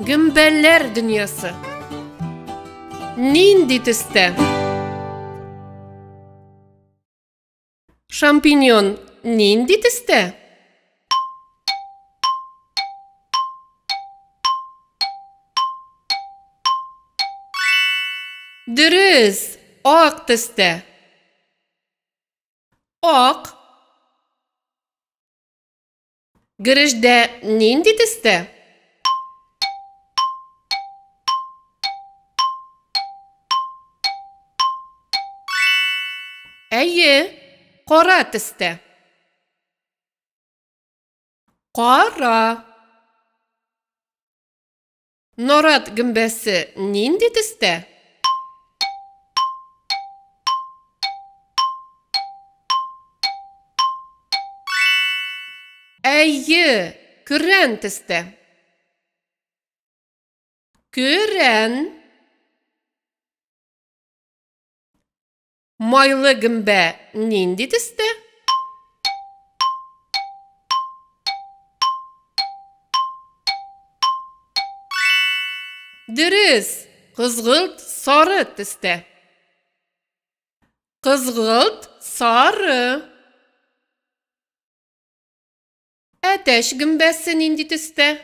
Gümbeller dünyası. Nindi tüste? Şampinyon nindi tüste? Dürüst, ak tüste. Ak. Gırıжda nindi tüste? Әйе, қара тісті. Қара. Норат гүмбәсі нинди тісті? Әйе, күрән тісті. Күрән. Mайлы гүмбә нинди тісті? Дұрыс, қызғылт сары тісті. Қызғылт сары. Әтәш гүмбәсі нинди тісті?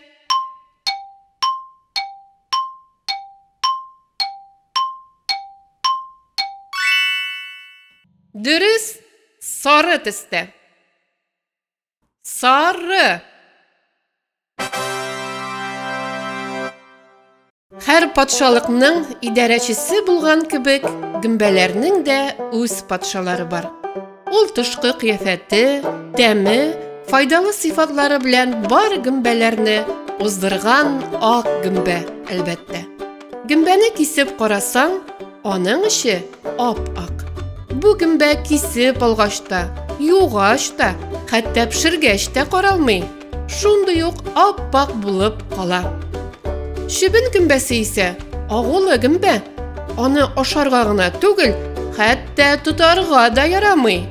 Dürüst, sarı tüste. Sarı. Her patşalıkның idarəçisi bulğan kibik, gümbələrinin də öz patşaları var. Ol tışqı qiyafəti, təmi, faydalı sifatları bilən бар gümbələrini uzdırğan aq gümbə əlbəttə. Gümbəni kisib qarasan, onun işi ap-aq. Bu gümbə kisib alğaçta, yuğaçta, hətta pişirgəçdə qaralmay. Şunday yox ap-aq bulub qala. Şibin gümbəsi isə ağılı gümbə. Onu aşarğağına түгел, hətta tutarğa da yaramay.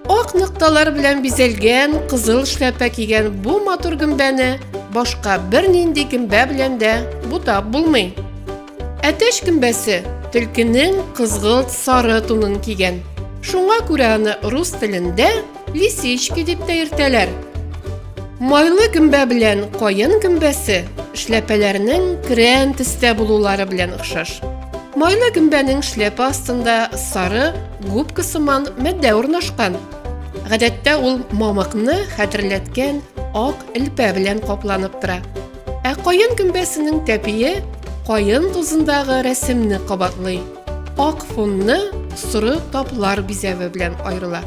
Aq nıqtalar bilən bizelgən, qızıl şləpə kiyən bu matur gümbəni başqa bir nindi gümbə bilən də bu da bulmay. Әтәш gümbəsi tülkünün qızğılт sarı tunun kiyən. Şuna görə onu rus tilində lisichki deb də yirtələr. Maylı gümbə bilən qoyun gümbəsi şləpələrinin kürən tüstə bululары bilən oxşar. Maylı gümbənin şləpə astında sarı gubka сыман мәддә урнашкан. Гадәттә ул мамыкны хәтерләткән ак илпә белән капланып тора. Ә qoyun güмбәсенең тәпие qoyun тузындагы рәсемне кабатлый. Ак фонны соры таплар бизәве белән аерыла.